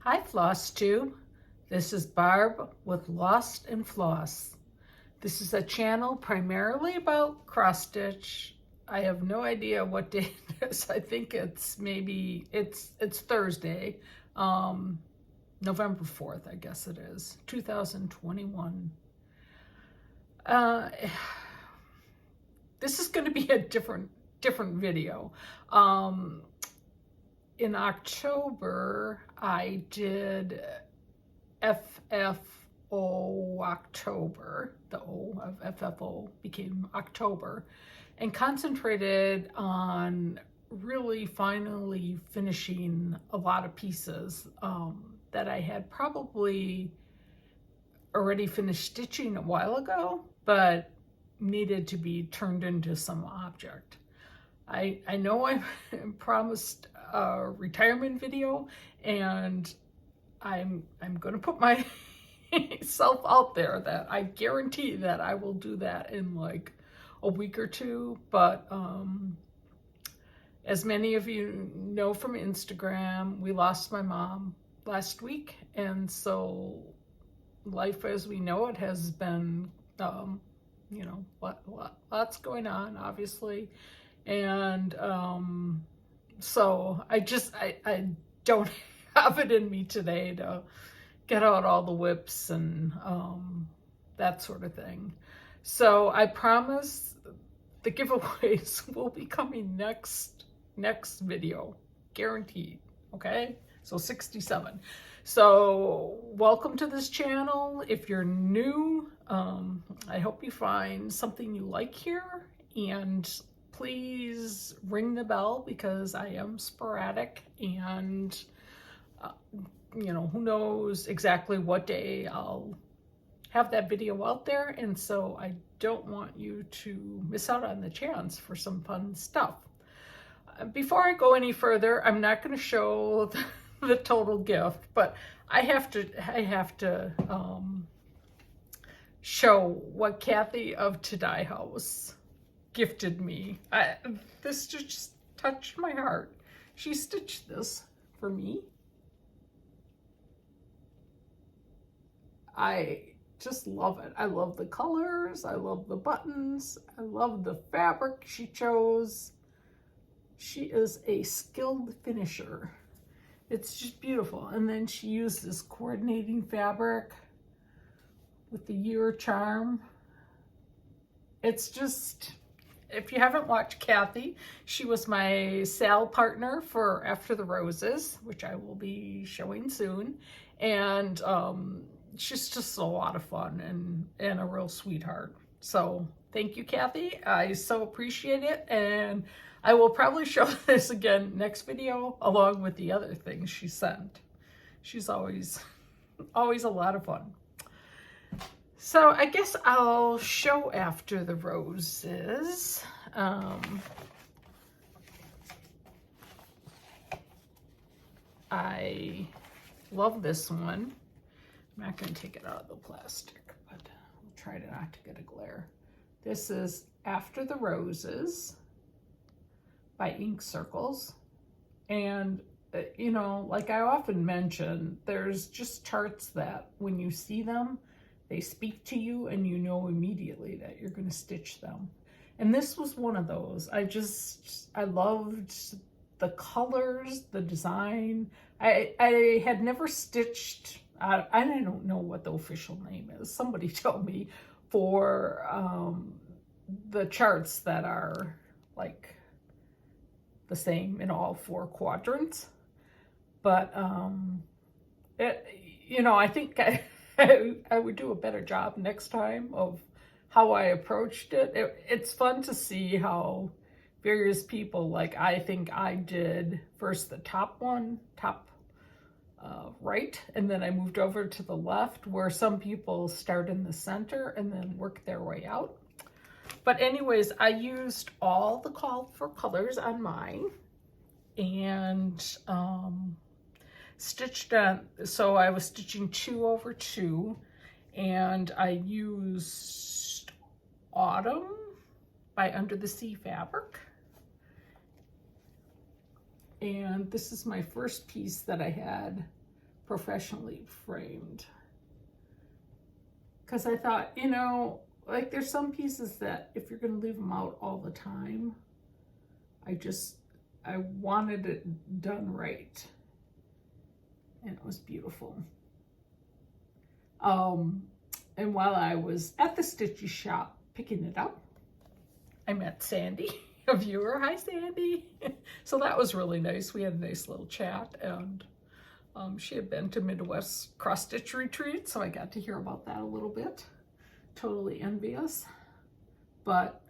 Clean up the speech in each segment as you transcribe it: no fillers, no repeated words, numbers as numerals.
Hi FlossTube, this is Barb with Lost and Floss. This is a channel primarily about cross stitch. I have no idea what day it is. I think it's Thursday, November 4th, I guess it is, 2021. This is going to be a different video. In October, I did FFOctober. The O of FFO became October, and concentrated on really finally finishing a lot of pieces that I had probably already finished stitching a while ago, but needed to be turned into some object. I know I promised a retirement video, and I'm going to put myself out there that I guarantee that I will do that in like a week or two. But as many of you know from Instagram, we lost my mom last week, and so life as we know it has been lots going on, obviously. And so I don't have it in me today to get out all the whips and that sort of thing. So I promise the giveaways will be coming next video, guaranteed. Okay, so 67. So welcome to this channel. If you're new, I hope you find something you like here, and please ring the bell because I am sporadic, and who knows exactly what day I'll have that video out there, and so I don't want you to miss out on the chance for some fun stuff. Before I go any further, I'm not going to show the total gift, but I have to show what Kathy of Today House gifted me. This just touched my heart. She stitched this for me. I just love it. I love the colors. I love the buttons. I love the fabric she chose. She is a skilled finisher. It's just beautiful. And then she used this coordinating fabric with the year charm. It's just, if you haven't watched Kathy, she was my sal partner for After the Roses, which I will be showing soon. And she's just a lot of fun and a real sweetheart. So thank you, Kathy. I so appreciate it. And I will probably show this again next video along with the other things she sent. She's always a lot of fun. So I guess I'll show After the Roses. I love this one. I'm not going to take it out of the plastic, but I'll try to not to get a glare. This is After the Roses by Ink Circles. And like I often mention, there's just charts that when you see them, they speak to you and you know immediately that you're going to stitch them. And this was one of those. I loved the colors, the design. I had never stitched, I don't know what the official name is. Somebody told me, for the charts that are like the same in all four quadrants. But I think I would do a better job next time of how I approached it. It's fun to see how various people, like I think I did first the top right, and then I moved over to the left, where some people start in the center and then work their way out. But anyways, I used all the called for colors on mine, and stitched on, so I was stitching 2 over 2, and I used Autumn by Under the Sea Fabric. And this is my first piece that I had professionally framed. Because I thought, you know, like there's some pieces that if you're going to leave them out all the time, I wanted it done right. And it was beautiful. And while I was at the stitchy shop picking it up, I met Sandy, a viewer. Hi, Sandy. So that was really nice. We had a nice little chat, and she had been to Midwest cross stitch retreat, so I got to hear about that a little bit. Totally envious. But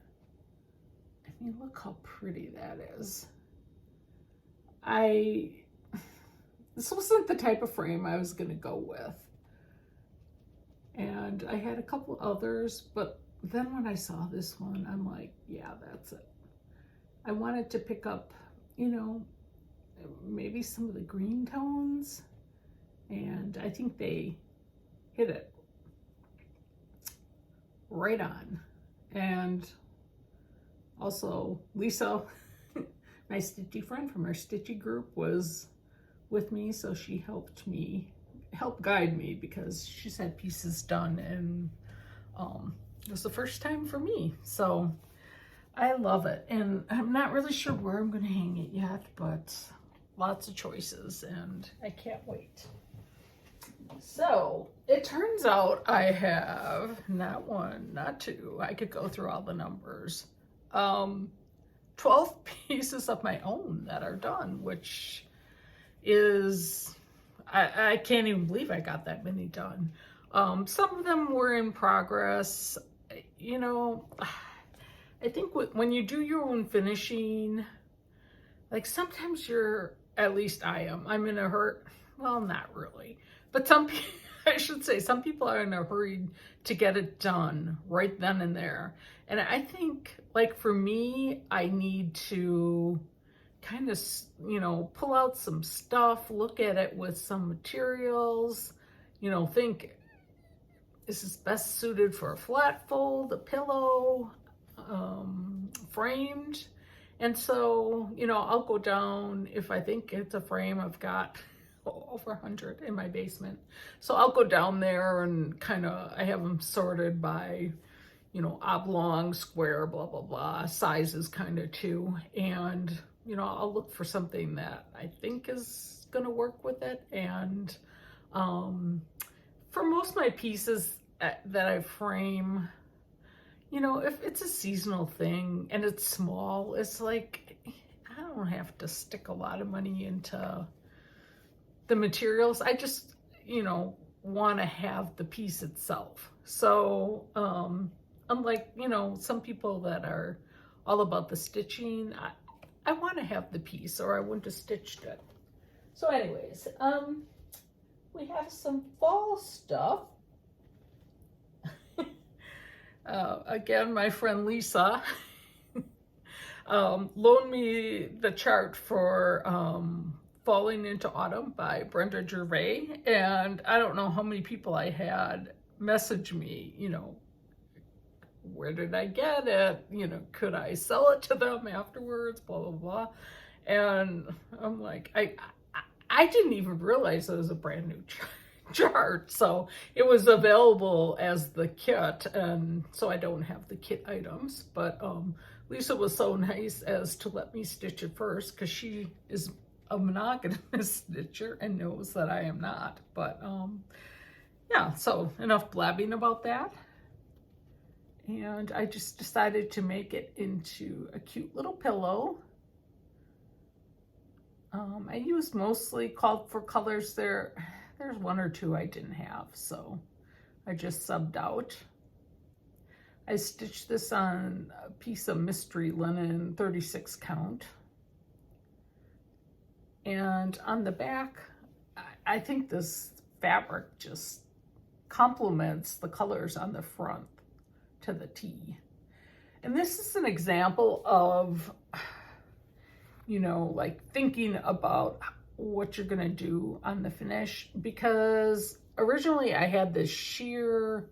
I mean, look how pretty that is. This wasn't the type of frame I was going to go with. And I had a couple others, but then when I saw this one, I'm like, yeah, that's it. I wanted to pick up, you know, maybe some of the green tones, and I think they hit it right on. And also Lisa, my stitchy friend from our stitchy group, was with me, so she helped guide me, because she's had pieces done, and it was the first time for me. So I love it, and I'm not really sure where I'm going to hang it yet, but lots of choices, and I can't wait. So it turns out I have not one, not two, I could go through all the numbers, 12 pieces of my own that are done, which is, I can't even believe I got that many done. Some of them were in progress. You know, I think when you do your own finishing, like sometimes at least I'm in a hurry. Well, not really, but I should say some people are in a hurry to get it done right then and there. And I think, like for me, I need to kind of, you know, pull out some stuff, look at it with some materials, you know, think, this is best suited for a flat fold, a pillow, framed. And so, you know, I'll go down, if I think it's a frame, I've got over 100 in my basement. So I'll go down there and I have them sorted by, you know, oblong, square, blah, blah, blah, sizes too. And, you know, I'll look for something that I think is going to work with it. And for most of my pieces that I frame, you know, if it's a seasonal thing and it's small, it's like, I don't have to stick a lot of money into the materials. I just, you know, want to have the piece itself. So, unlike, you know, some people that are all about the stitching, I want to have the piece, or I wouldn't have stitched it. So anyways, we have some fall stuff. Again, my friend Lisa loaned me the chart for Falling into Autumn by Brenda Gervais, and I don't know how many people I had message me, you know, where did I get it? You know, could I sell it to them afterwards? Blah, blah, blah. And I'm like, I didn't even realize it was a brand new chart. So it was available as the kit, and so I don't have the kit items. But Lisa was so nice as to let me stitch it first, because she is a monogamous stitcher and knows that I am not. But yeah, so enough blabbing about that. And I just decided to make it into a cute little pillow. I used mostly called for colors there. There's one or two I didn't have, so I just subbed out. I stitched this on a piece of mystery linen, 36 count. And on the back, I think this fabric just complements the colors on the front to the T. And this is an example of, you know, like thinking about what you're gonna do on the finish, because originally I had this sheer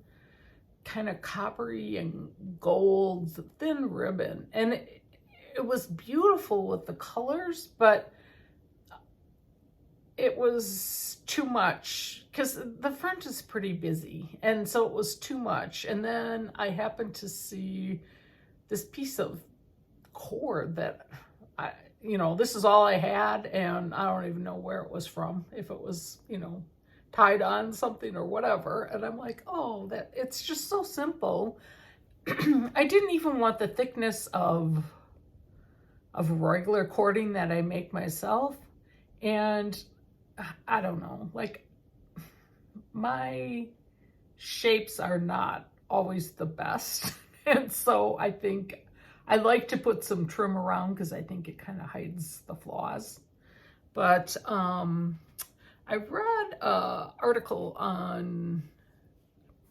kind of coppery and gold thin ribbon, and it was beautiful with the colors, but it was too much because the front is pretty busy, and so it was too much. And then I happened to see this piece of cord that this is all I had, and I don't even know where it was from, if it was, tied on something or whatever. And I'm like, oh, that it's just so simple. I didn't even want the thickness of regular cording that I make myself. And I don't know, like, my shapes are not always the best. And so I think I like to put some trim around because I think it kind of hides the flaws. But I read an article on,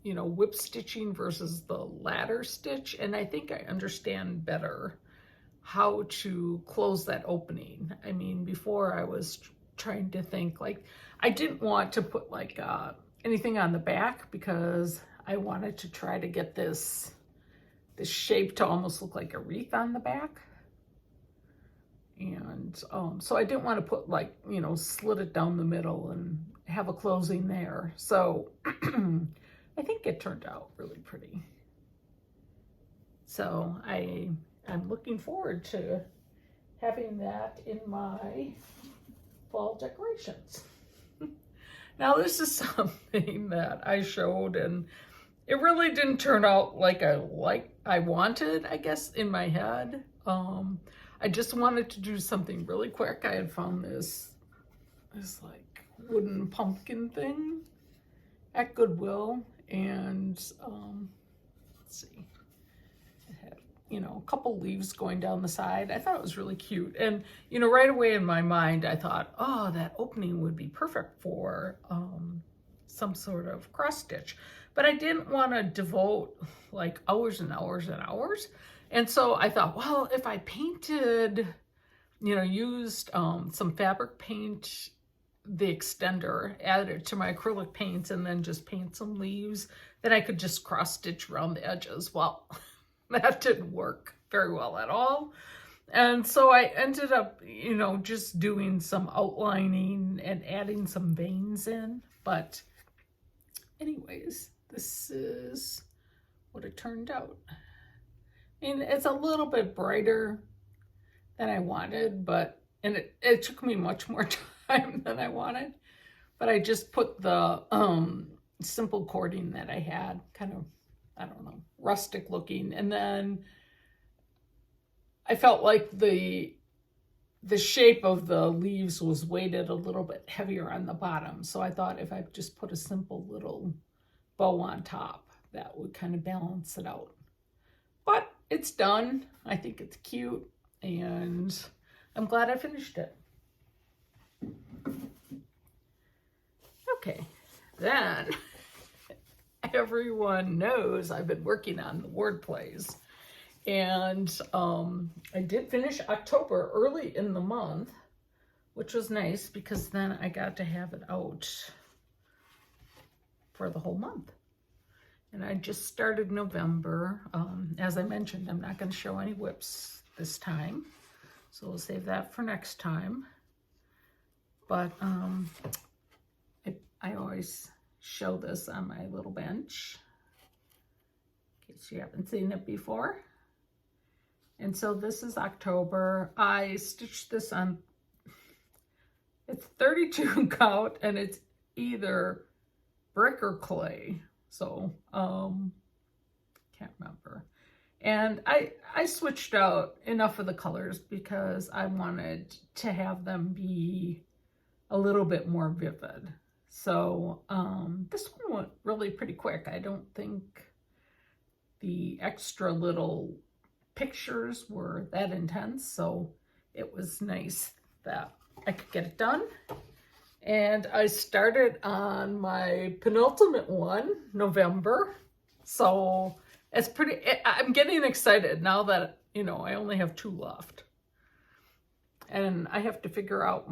whip stitching versus the ladder stitch, and I think I understand better how to close that opening. I mean, before I was trying to think, like, I didn't want to put like anything on the back because I wanted to try to get this shape to almost look like a wreath on the back. And so I didn't want to put, like, slit it down the middle and have a closing there. So I think it turned out really pretty. So I'm looking forward to having that in my fall decorations. Now, this is something that I showed, and it really didn't turn out like I wanted, I guess, in my head. I just wanted to do something really quick. I had found this like wooden pumpkin thing at Goodwill, and let's see, it had, a couple leaves going down the side. I thought it was really cute. And, right away in my mind, I thought, oh, that opening would be perfect for some sort of cross stitch. But I didn't want to devote like hours and hours and hours. And so I thought, well, if I painted, used some fabric paint, the extender, added it to my acrylic paints, and then just paint some leaves, then I could just cross stitch around the edges. Well, that didn't work very well at all. And so I ended up, just doing some outlining and adding some veins in. But anyways, this is what it turned out. And it's a little bit brighter than I wanted, and it took me much more time than I wanted. But I just put the simple cording that I had, kind of, I don't know, rustic looking. And then I felt like the shape of the leaves was weighted a little bit heavier on the bottom. So I thought if I just put a simple little bow on top, that would kind of balance it out. But it's done. I think it's cute, and I'm glad I finished it. Okay, then everyone knows I've been working on the Wordplays, and I did finish October early in the month, which was nice because then I got to have it out for the whole month. And I just started November. As I mentioned, I'm not going to show any whips this time, so we'll save that for next time. But I always show this on my little bench, in case you haven't seen it before. And so this is October. I stitched this on, it's 32 count, and it's either brick or clay. So, can't remember. And I switched out enough of the colors because I wanted to have them be a little bit more vivid. So, this one went really pretty quick. I don't think the extra little pictures were that intense, so it was nice that I could get it done. And I started on my penultimate one, November. So it's pretty, I'm getting excited now that, I only have 2 left. And I have to figure out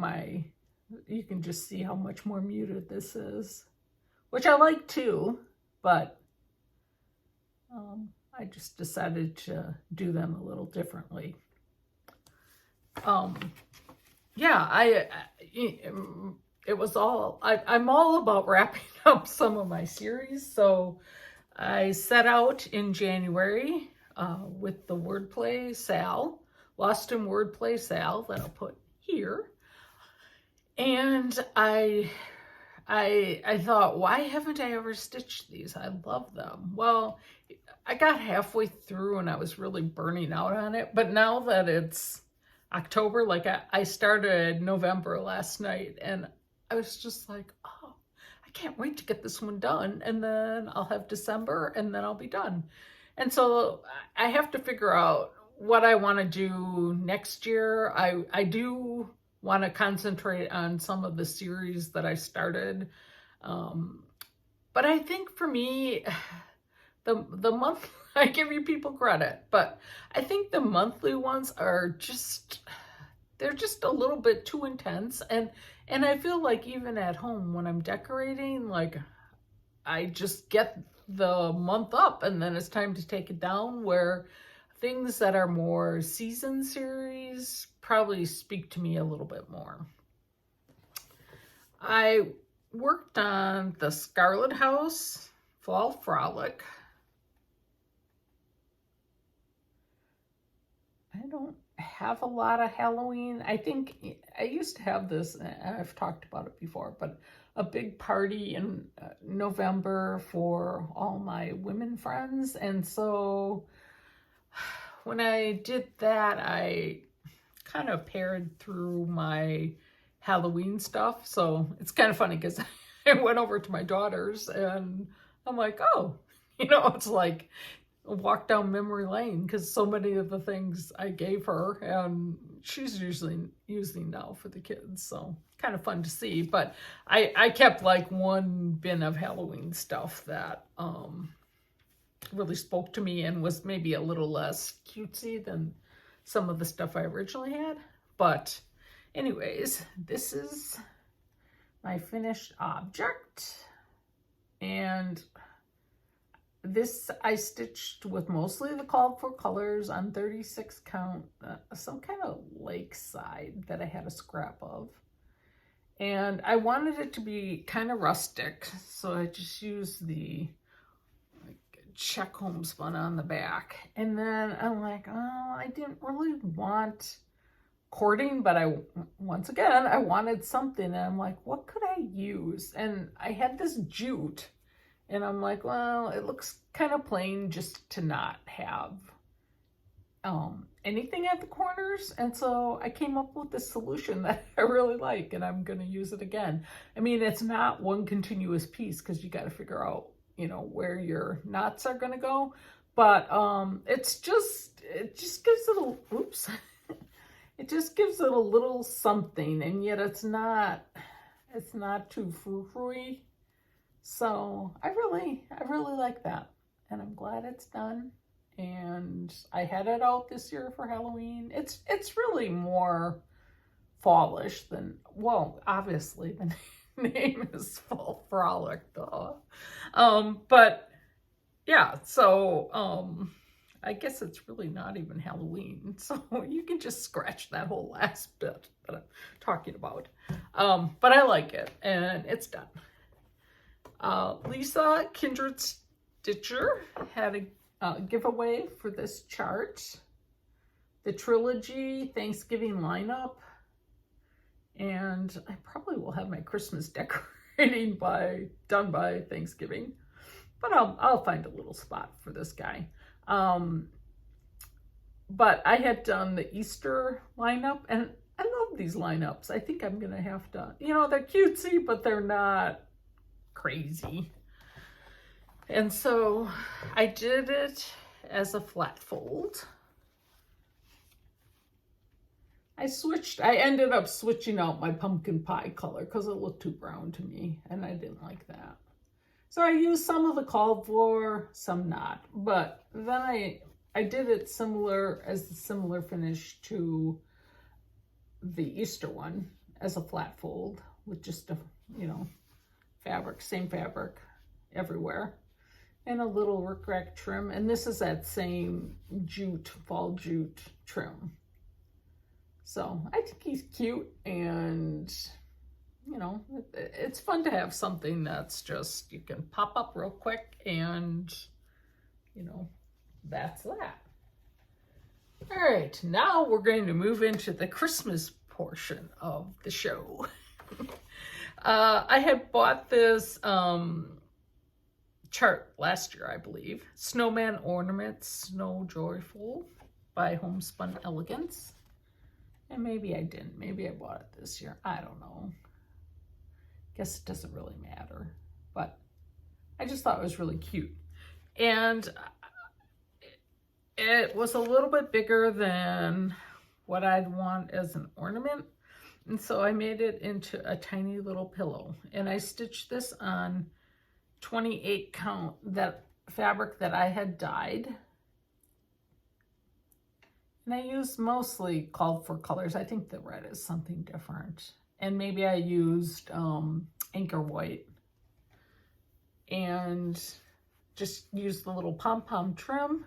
you can just see how much more muted this is, which I like too, but I just decided to do them a little differently. Yeah, I'm all about wrapping up some of my series. So I set out in January with the Wordplay Sal, Lost in Wordplay Sal that I'll put here. And I thought, why haven't I ever stitched these? I love them. Well, I got halfway through and I was really burning out on it. But now that it's October, like I started November last night, and I was just like, oh, I can't wait to get this one done. And then I'll have December and then I'll be done. And so I have to figure out what I want to do next year. I do want to concentrate on some of the series that I started. But I think for me, the month, I give you people credit, but I think the monthly ones are they're just a little bit too intense. And I feel like even at home when I'm decorating, like I just get the month up and then it's time to take it down, where things that are more season series probably speak to me a little bit more. I worked on the Scarlet House Fall Frolic. I don't have a lot of Halloween. I think I used to have this, and I've talked about it before, but a big party in November for all my women friends. And so when I did that, I kind of paired through my Halloween stuff. So it's kind of funny because I went over to my daughter's and I'm like, oh, it's like a walk down memory lane, because so many of the things I gave her and she's usually using now for the kids. So kind of fun to see. But I kept like one bin of Halloween stuff that really spoke to me and was maybe a little less cutesy than some of the stuff I originally had. But anyways, this is my finished object. And this I stitched with mostly the called for colors on 36 count, some kind of lakeside that I had a scrap of. And I wanted it to be kind of rustic, so I just used the check homespun on the back. And then I'm like, oh, I didn't really want cording, but once again, I wanted something. And I'm like, what could I use? And I had this jute. And I'm like, well, it looks kind of plain just to not have anything at the corners. And so I came up with this solution that I really like, and I'm going to use it again. I mean, it's not one continuous piece because you got to figure out, where your knots are going to go. But it just gives it a, oops. It just gives it a little something, and yet it's not too frou-frou-y. So I really like that, and I'm glad it's done. And I had it out this year for Halloween. It's really more fallish than, well, obviously the name is Fall Frolic, duh. But yeah, so I guess it's really not even Halloween. So you can just scratch that whole last bit that I'm talking about. But I like it, and it's done. Lisa Kindred Stitcher had a giveaway for this chart, the Trilogy Thanksgiving lineup, and I probably will have my Christmas decorating done by Thanksgiving, but I'll find a little spot for this guy. But I had done the Easter lineup, and I love these lineups. I think I'm gonna have to, they're cutesy, but they're not crazy. And so I did it as a flat fold. I ended up switching out my pumpkin pie color because it looked too brown to me, and I didn't like that. So I used some of the called for, some not. But then I did it similar finish to the Easter one as a flat fold with just a, fabric, same fabric everywhere, and a little rickrack trim. And this is that same jute, fall jute trim. So I think he's cute, and you know, it's fun to have something that's just, you can pop up real quick and, you know, that's that. All right, now we're going to move into the Christmas portion of the show. I had bought this chart last year, I believe. Snowman Ornaments, Snow Joyful by Homespun Elegance. And maybe I didn't. Maybe I bought it this year. I don't know. Guess it doesn't really matter. But I just thought it was really cute. And it was a little bit bigger than what I'd want as an ornament. And so I made it into a tiny little pillow. And I stitched this on 28 count that fabric that I had dyed. And I used mostly called for colors. I think the red is something different. And maybe I used Anchor White. And just used the little pom-pom trim.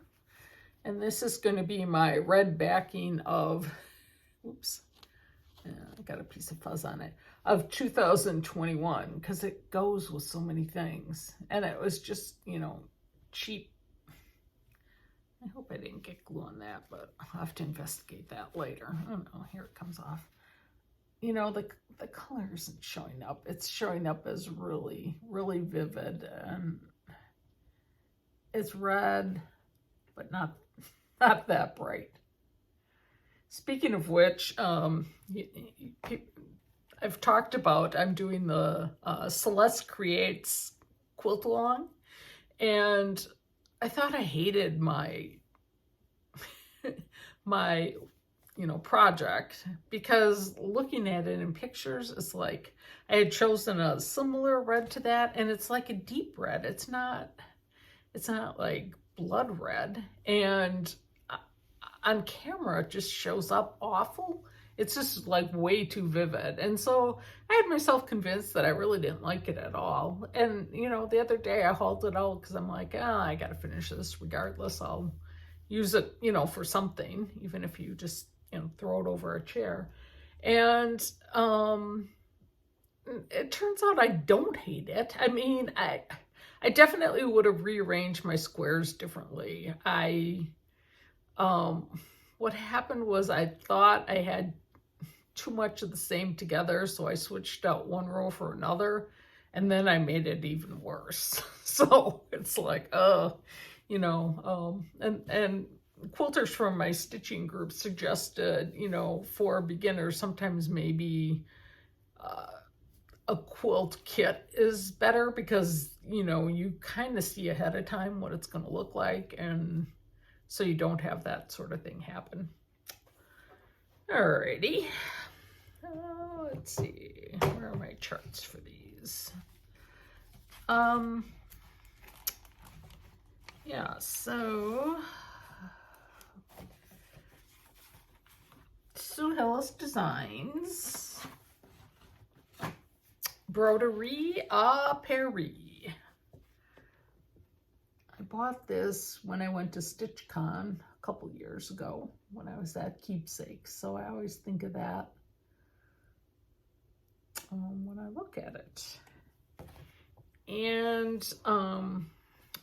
And this is going to be my red backing of, oops, I got a piece of fuzz on it, of 2021, because it goes with so many things. And it was just, you know, cheap. I hope I didn't get glue on that, but I'll have to investigate that later. I don't know, here it comes off. You know, the color isn't showing up. It's showing up as really, really vivid. And it's red, but not that bright. Speaking of which, I've talked about, I'm doing the Celeste Creates quilt along, and I thought I hated my my project, because looking at it in pictures, it's like I had chosen a similar red to that, and it's like a deep red. It's not like blood red, and on camera it just shows up awful. It's just like way too vivid. And so I had myself convinced that I really didn't like it at all. And the other day I hauled it out because I'm like, I gotta finish this regardless. I'll use it for something, even if you just throw it over a chair. And it turns out I don't hate it. I mean, I definitely would have rearranged my squares differently. What happened was I thought I had too much of the same together, so I switched out one row for another, and then I made it even worse. So it's like, and quilters from my stitching group suggested, for beginners, sometimes maybe a quilt kit is better, because, you kind of see ahead of time what it's going to look like, and so you don't have that sort of thing happen. Alrighty. Let's see. Where are my charts for these? Yeah, so Sue Hillis Designs. Broderie à Paris. I bought this when I went to StitchCon a couple years ago when I was at Keepsakes, so I always think of that when I look at it. And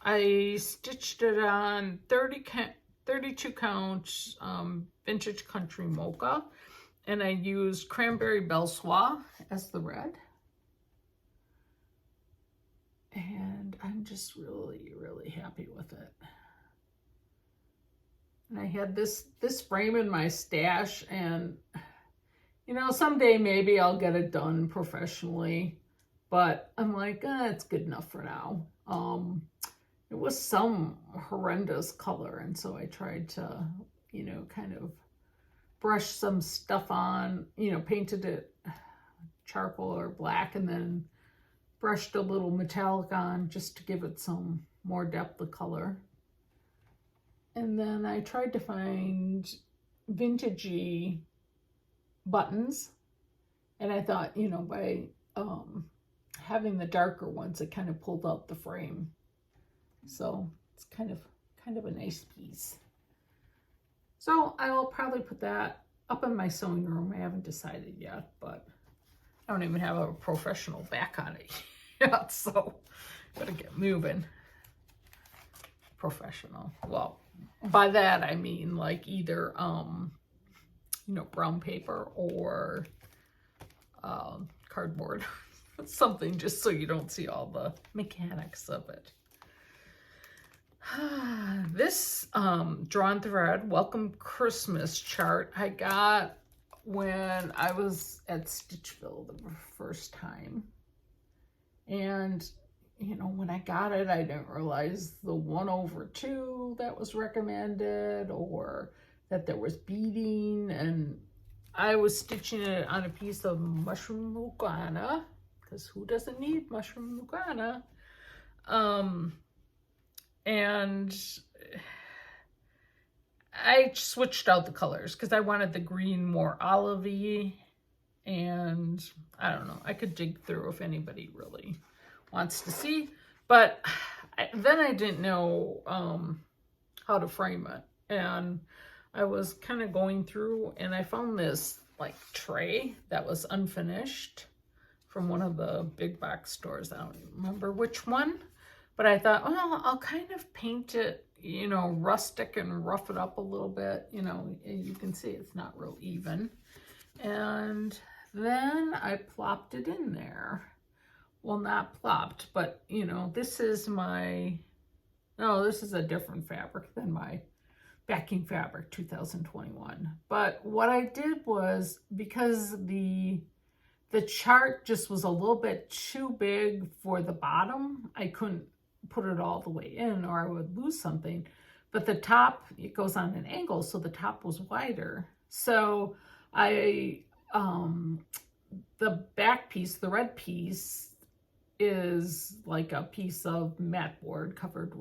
I stitched it on 32 count vintage country mocha, and I used cranberry belsois as the red. And I'm just really, really happy with it. And I had this frame in my stash, and someday maybe I'll get it done professionally, but I'm like, it's good enough for now. It was some horrendous color, and so I tried to, kind of brush some stuff on, painted it charcoal or black, and then brushed a little metallic on just to give it some more depth of color. And then I tried to find vintagey buttons, and I thought, by having the darker ones, it kind of pulled out the frame. So it's kind of a nice piece. So I'll probably put that up in my sewing room. I haven't decided yet, but I don't even have a professional back on it yet, so gotta get moving. Professional. Well, by that I mean like either you know, brown paper or cardboard. Something just so you don't see all the mechanics of it. This drawn thread welcome Christmas chart I got when I was at Stitchville the first time. And you know, when I got it, I didn't realize the 1/2 that was recommended, or that there was beading, and I was stitching it on a piece of mushroom Lugana, because who doesn't need mushroom Lugana? And I switched out the colors because I wanted the green more olivey, and I don't know, I could dig through if anybody really wants to see, but then I didn't know how to frame it, and I was kind of going through and I found this like tray that was unfinished from one of the big box stores. I don't even remember which one, but I thought, oh, I'll kind of paint it, you know, rustic and rough it up a little bit, you know, and you can see it's not real even. And then I plopped it in there. Well, not plopped, but you know, this is my, no, this is a different fabric than my backing fabric 2021. But what I did was, because the chart just was a little bit too big for the bottom, I couldn't put it all the way in or I would lose something. But the top, it goes on an angle, so the top was wider. So I, the back piece, the red piece, is like a piece of mat board covered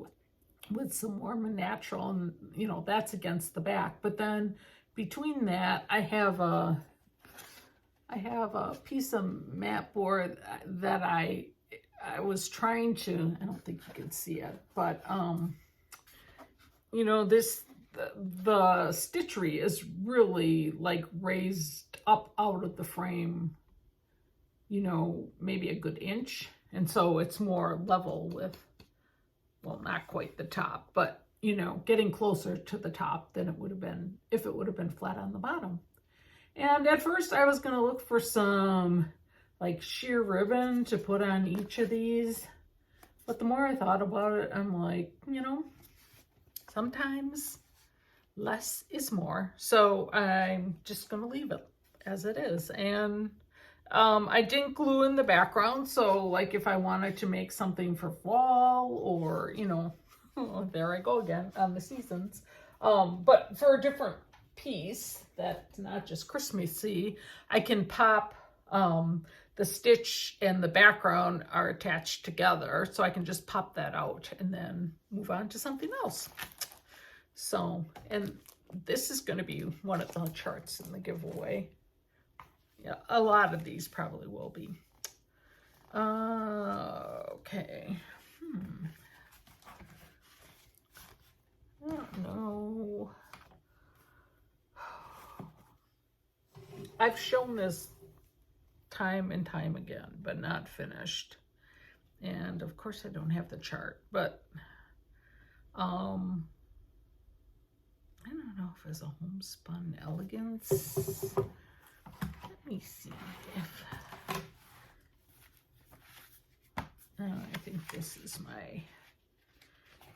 with some warm and natural, and you know, that's against the back. But then between that, I have a piece of mat board that I was trying to, I don't think you can see it, but you know, this the stitchery is really like raised up out of the frame, you know, maybe a good inch. And so it's more level with, well, not quite the top, but, you know, getting closer to the top than it would have been if it would have been flat on the bottom. And at first I was going to look for some like sheer ribbon to put on each of these. But the more I thought about it, I'm like, you know, sometimes less is more. So I'm just going to leave it as it is. And I didn't glue in the background, so like if I wanted to make something for fall, or you know, there I go again on the seasons, but for a different piece that's not just Christmassy, I can pop the stitch and the background are attached together, so I can just pop that out and then move on to something else. So, and this is going to be one of the charts in the giveaway. Yeah, a lot of these probably will be. Okay. I don't know. I've shown this time and time again, but not finished. And of course I don't have the chart, but I don't know if it's a homespun elegance. Let me see if, I think this is my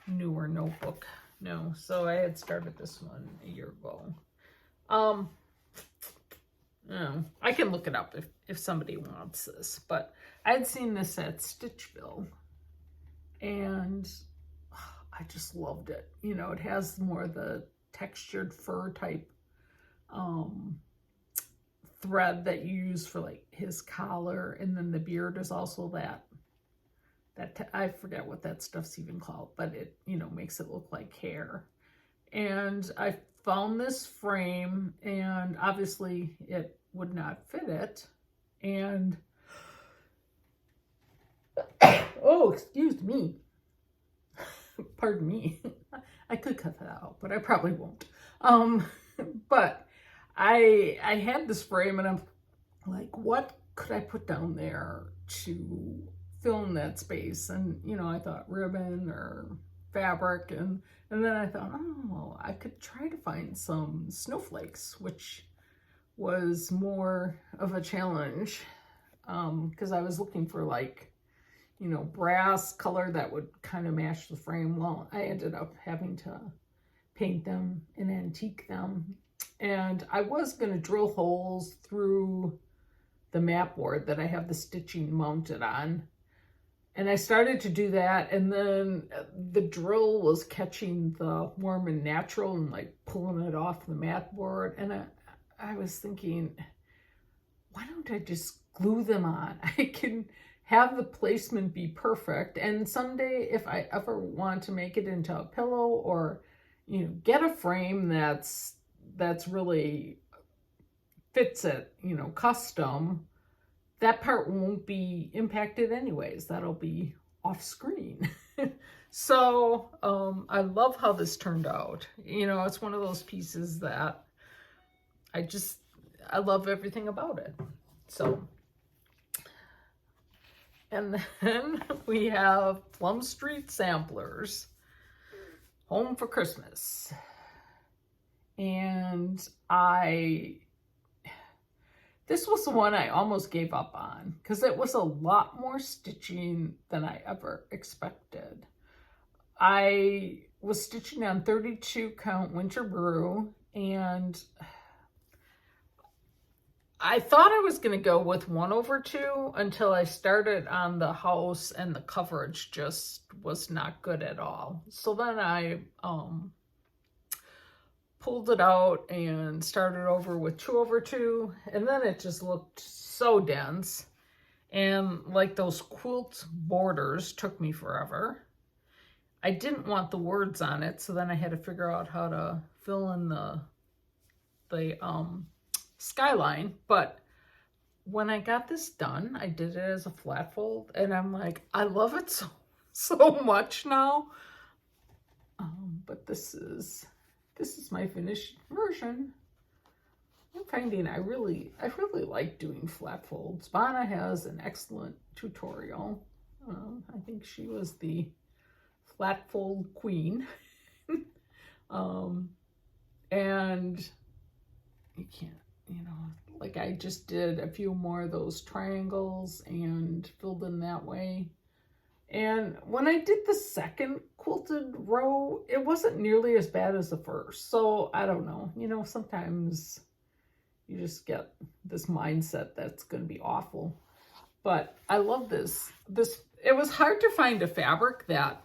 newer notebook. No, so I had started this one a year ago. No, I can look it up if somebody wants this, but I'd seen this at Stitchville and I just loved it. You know, it has more of the textured fur type thread that you use for like his collar, and then the beard is also that I forget what that stuff's even called, but it, you know, makes it look like hair. And I found this frame, and obviously it would not fit it, and oh, excuse me, pardon me, I could cut that out, but I probably won't. But I had this frame, and I'm like, what could I put down there to fill in that space? And, you know, I thought ribbon or fabric, and then I thought, oh, I could try to find some snowflakes, which was more of a challenge, because I was looking for, like, you know, brass color that would kind of match the frame. Well, I ended up having to paint them and antique them, and I was going to drill holes through the mat board that I have the stitching mounted on. And I started to do that, and then the drill was catching the warm and natural and like pulling it off the mat board. And I was thinking, why don't I just glue them on? I can have the placement be perfect. And someday, if I ever want to make it into a pillow, or, you know, get a frame that's really fits it, you know, custom, that part won't be impacted anyways. That'll be off screen. So I love how this turned out. You know, it's one of those pieces that I love everything about it. So, and then we have Plum Street Samplers, Home for Christmas. And this was the one I almost gave up on, because it was a lot more stitching than I ever expected. I was stitching on 32 count Winter Brew, and I thought I was going to go with 1/2 until I started on the house, and the coverage just was not good at all. So then I pulled it out and started over with 2/2, and then it just looked so dense, and like those quilt borders took me forever. I didn't want the words on it, so then I had to figure out how to fill in the skyline. But when I got this done, I did it as a flat fold, and I'm like, I love it so much now. But this is my finished version. I'm finding I really like doing flat folds. Bana has an excellent tutorial. I think she was the flat fold queen. And you can't, you know, like I just did a few more of those triangles and filled in that way. And when I did the second quilted row, it wasn't nearly as bad as the first. So I don't know, you know, sometimes you just get this mindset that's going to be awful. But I love this. It was hard to find a fabric that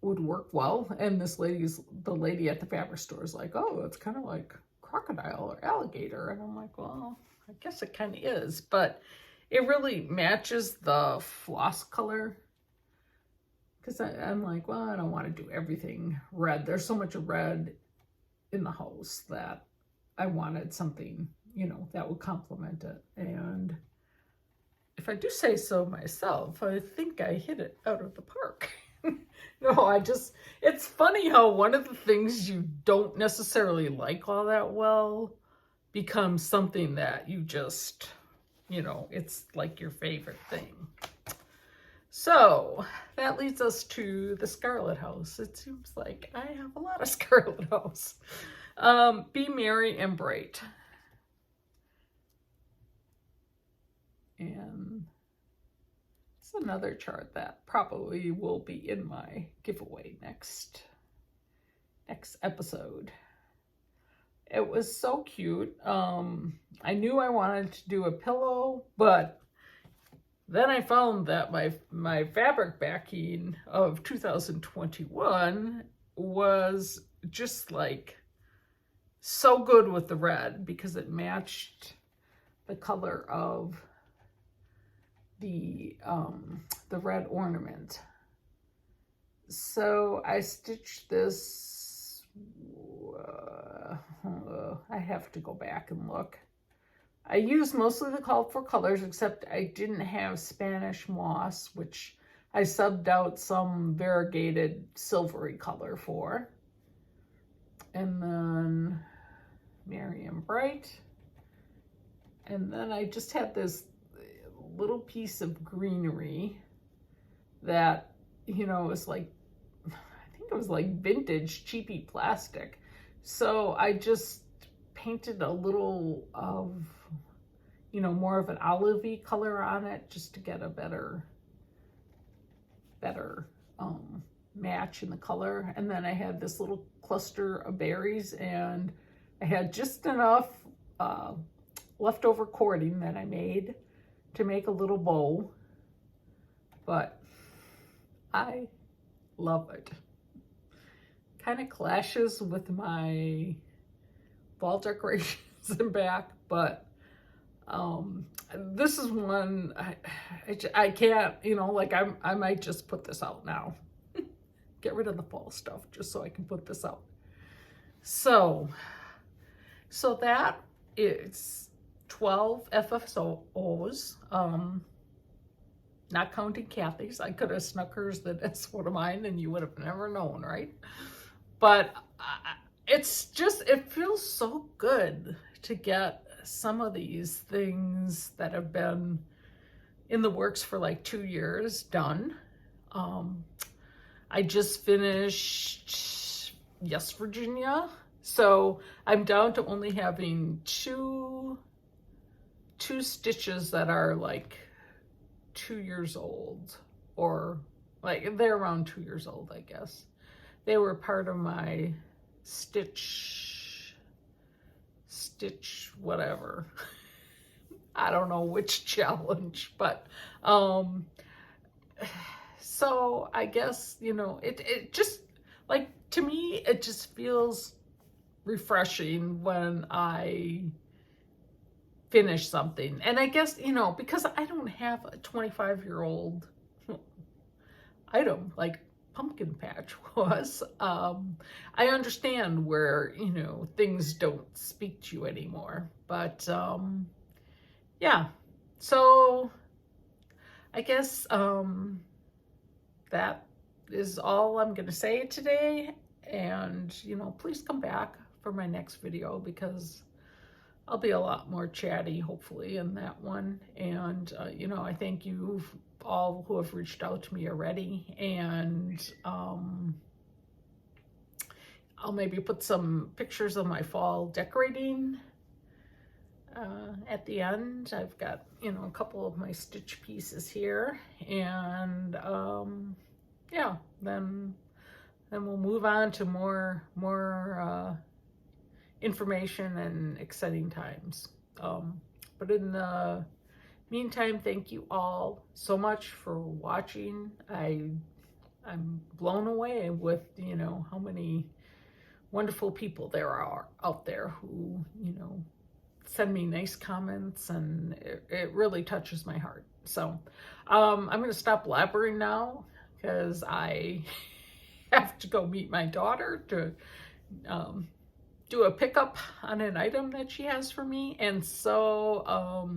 would work well. And the lady at the fabric store is like, oh, it's kind of like crocodile or alligator. And I'm like, well, I guess it kind of is. But it really matches the floss color, because I'm like, well, I don't want to do everything red. There's so much red in the house that I wanted something, you know, that would complement it. And if I do say so myself, I think I hit it out of the park. No, it's funny how one of the things you don't necessarily like all that well becomes something that you just, you know, it's like your favorite thing. So that leads us to the Scarlet House. It seems like I have a lot of Scarlet House. Be merry and bright. And it's another chart that probably will be in my giveaway next episode. It was so cute. I knew I wanted to do a pillow, but then I found that my fabric backing of 2021 was just like so good with the red, because it matched the color of the red ornament. So I stitched this, I have to go back and look. I used mostly the colorful colors, except I didn't have Spanish moss, which I subbed out some variegated silvery color for. And then Merry and Bright. And then I just had this little piece of greenery that, you know, was like, I think it was like vintage cheapy plastic. So I just painted a little of, you know, more of an olivey color on it just to get a better match in the color. And then I had this little cluster of berries, and I had just enough leftover cording that I made to make a little bow, but I love it. Kind of clashes with my fall decorations in back, but this is one I can't, you know, like I might just put this out now. Get rid of the fall stuff just so I can put this out. So that is 12 FFOs, not counting Kathy's. I could have snuck hers, that's one of mine, and you would have never known, right? But it's just, it feels so good to get some of these things that have been in the works for like 2 years done. I just finished Yes, Virginia. So I'm down to only having two stitches that are like 2 years old, or like they're around 2 years old, I guess. They were part of my stitch whatever. I don't know which challenge, but so I guess, you know, it just, like, to me, it just feels refreshing when I finish something. And I guess, you know, because I don't have a 25-year-old item like Pumpkin Patch was, I understand where, you know, things don't speak to you anymore. But yeah, so I guess that is all I'm gonna say today. And, you know, please come back for my next video, because I'll be a lot more chatty, hopefully, in that one. And, you know, I thank you all who have reached out to me already. And I'll maybe put some pictures of my fall decorating at the end. I've got, you know, a couple of my stitch pieces here. And yeah, then we'll move on to more information and exciting times. But in the meantime, thank you all so much for watching. I'm blown away with, you know, how many wonderful people there are out there who, you know, send me nice comments, and it really touches my heart. So I'm going to stop blabbering now, because I have to go meet my daughter to do a pickup on an item that she has for me. And so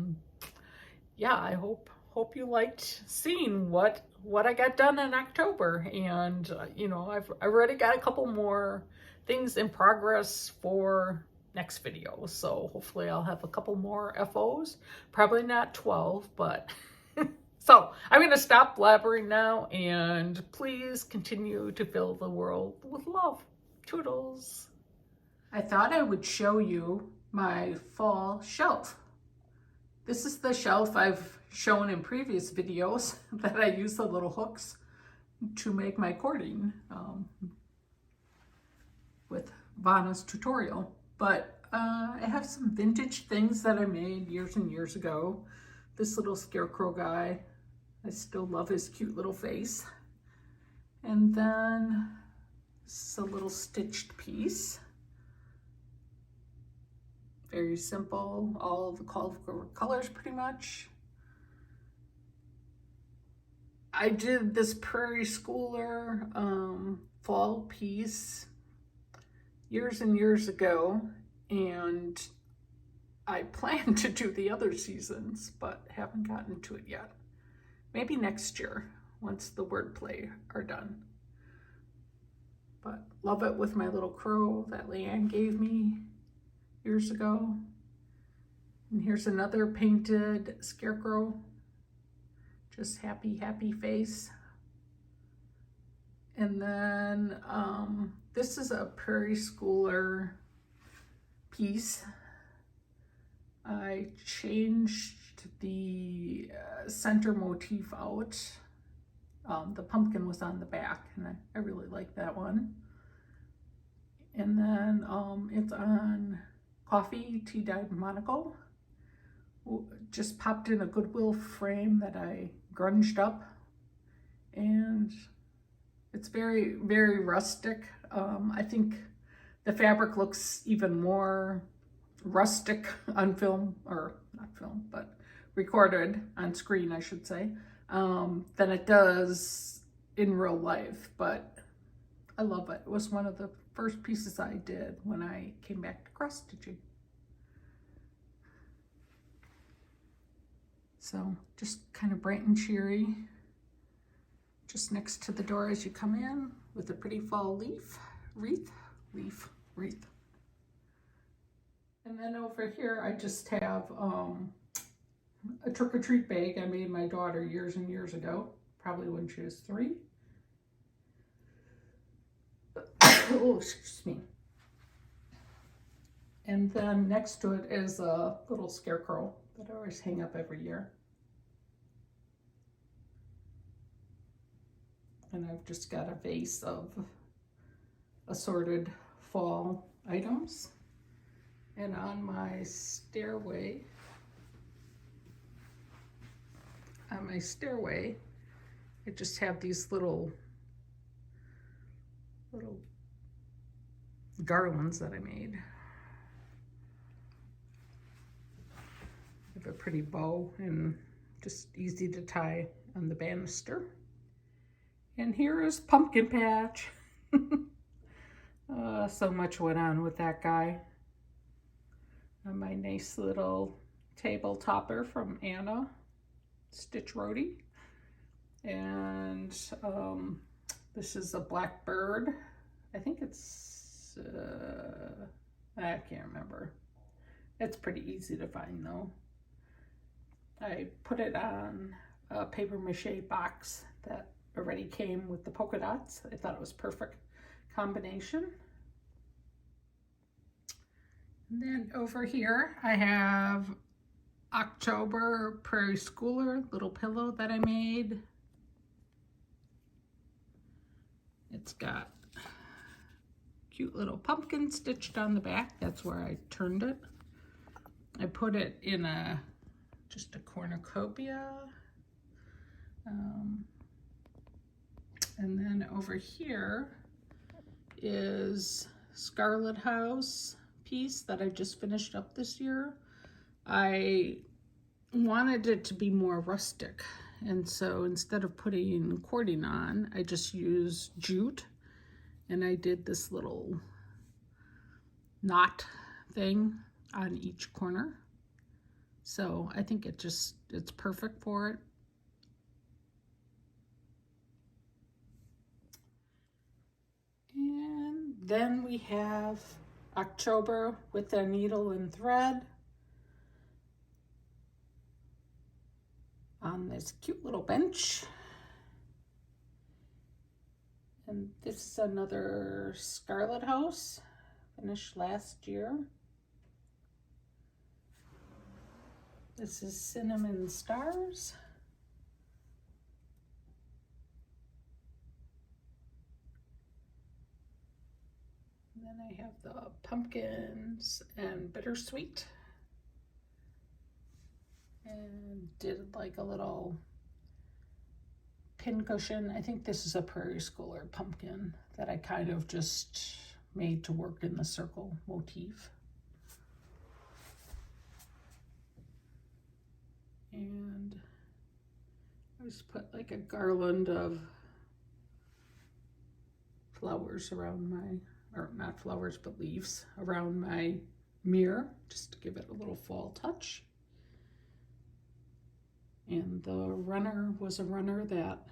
yeah, I hope you liked seeing what I got done in October. And you know, I've already got a couple more things in progress for next video, so hopefully I'll have a couple more FOs, probably not 12, but so I'm going to stop blabbering now, and please continue to fill the world with love. Toodles. I thought I would show you my fall shelf. This is the shelf I've shown in previous videos that I use the little hooks to make my cording with Vanna's tutorial. But I have some vintage things that I made years and years ago. This little scarecrow guy, I still love his cute little face. And then this is a little stitched piece. Very simple, all the colors pretty much. I did this Prairie Schooler fall piece years and years ago, and I plan to do the other seasons, but haven't gotten to it yet. Maybe next year, once the Wordplay are done. But love it with my little crow that Leanne gave me years ago. And here's another painted scarecrow. Just happy, happy face. And then this is a Prairie Schooler piece. I changed the center motif out. The pumpkin was on the back, and I really like that one. And then it's on coffee tea dyed monocle. Just popped in a Goodwill frame that I grunged up, and it's very, very rustic. I think the fabric looks even more rustic on film, or not film, but recorded on screen, I should say, than it does in real life. But I love it. It was one of the first pieces I did when I came back to cross stitching. So just kind of bright and cheery, just next to the door as you come in, with a pretty fall wreath. And then over here, I just have a trick-or-treat bag I made my daughter years and years ago, probably when she was 3. Oh, excuse me. And then next to it is a little scarecrow that I always hang up every year. And I've just got a vase of assorted fall items. And on my stairway, I just have these little garlands that I made. They have a pretty bow and just easy to tie on the banister. And here is Pumpkin Patch. So much went on with that guy. And my nice little table topper from Anna Stitch Roadie. And this is a black bird. I think it's, I can't remember. It's pretty easy to find though. I put it on a paper mache box that already came with the polka dots. I thought it was perfect combination. And then over here I have October Prairie Schooler little pillow that I made. It's got cute little pumpkin stitched on the back. That's where I turned it. I put it in just a cornucopia. And then over here is Scarlet House piece that I just finished up this year. I wanted it to be more rustic, and so instead of putting cording on, I just used jute, and I did this little knot thing on each corner. So I think it's perfect for it. And then we have October with a needle and thread on this cute little bench. And this is another Scarlet House, finished last year. This is Cinnamon Stars. And then I have the pumpkins and bittersweet. And did like a little pin cushion. I think this is a Prairie Schooler pumpkin that I kind of just made to work in the circle motif. And I just put like a garland of flowers around my, or not flowers, but leaves around my mirror, just to give it a little fall touch. And the runner was a runner that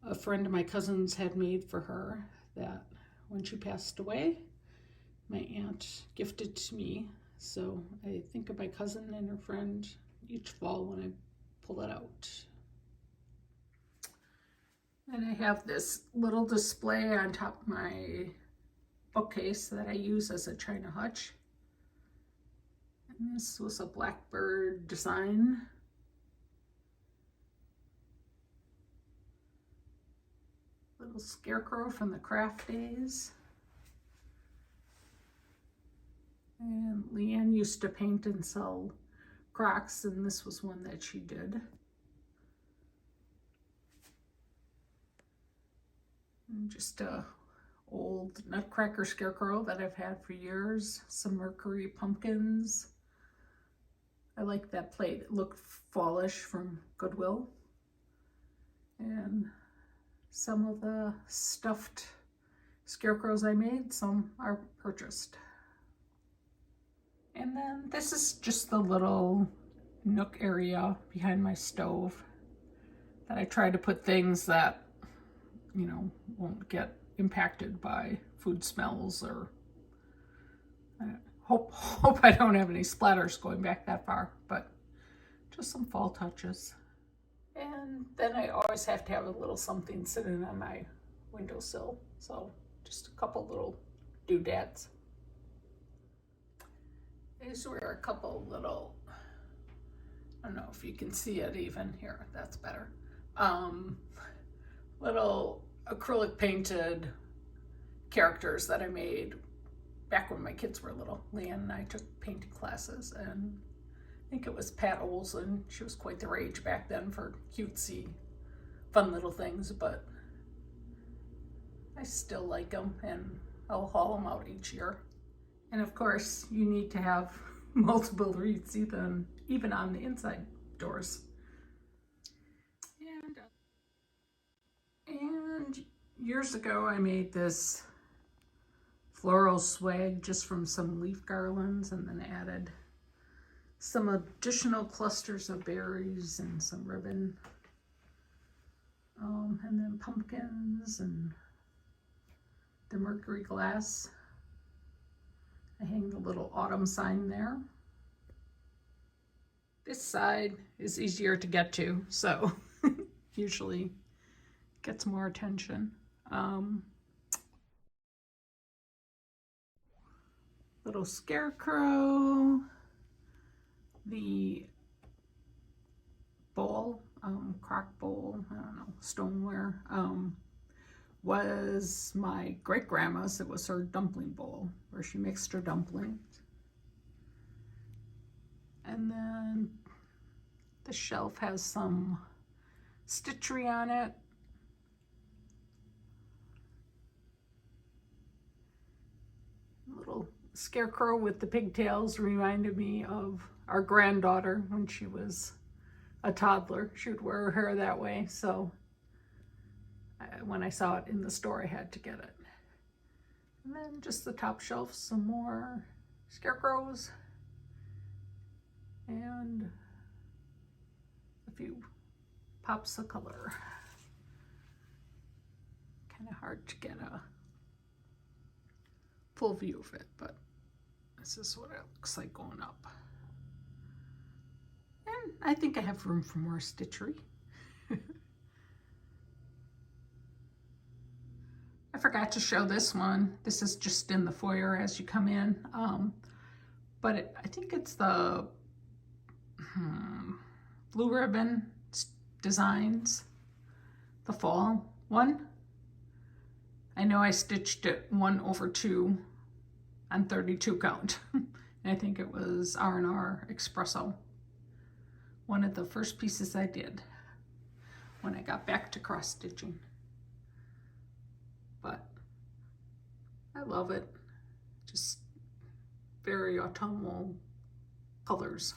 a friend of my cousin's had made for her, that when she passed away, my aunt gifted to me. So I think of my cousin and her friend each fall when I pull it out. And I have this little display on top of my bookcase that I use as a china hutch. And this was a blackbird design. Little scarecrow from the craft days. And Leanne used to paint and sell Crocs, and this was one that she did. And just a old nutcracker scarecrow that I've had for years. Some Mercury pumpkins. I like that plate. It looked fallish from Goodwill. And some of the stuffed scarecrows I made, some are purchased. And then this is just the little nook area behind my stove that I try to put things that, you know, won't get impacted by food smells, or I hope I don't have any splatters going back that far, but just some fall touches. And then I always have to have a little something sitting on my windowsill, so just a couple little doodads. These were a couple little, I don't know if you can see it even here, that's better. Little acrylic painted characters that I made back when my kids were little. Leanne and I took painting classes, and I think it was Pat Olson. She was quite the rage back then for cutesy, fun little things, but I still like them, and I'll haul them out each year. And of course, you need to have multiple wreaths even on the inside doors. And years ago, I made this floral swag just from some leaf garlands, and then added some additional clusters of berries and some ribbon. And then pumpkins and the Mercury glass. I hang the little autumn sign there. This side is easier to get to, so usually gets more attention. Little scarecrow, the bowl, crock bowl, I don't know, stoneware, was my great-grandma's. It was her dumpling bowl where she mixed her dumplings. And then the shelf has some stitchery on it. Little scarecrow with the pigtails reminded me of our granddaughter when she was a toddler. She would wear her hair that way, so when I saw it in the store, I had to get it. And then just the top shelf, some more scarecrows and a few pops of color. Kind of hard to get a full view of it, but this is what it looks like going up. And I think I have room for more stitchery. I forgot to show this one. This is just in the foyer as you come in. But I think it's the Blue Ribbon Designs, the fall one. I know I stitched it 1/2 on 32 count. And I think it was R&R Espresso. One of the first pieces I did when I got back to cross stitching. But I love it. Just very autumnal colors.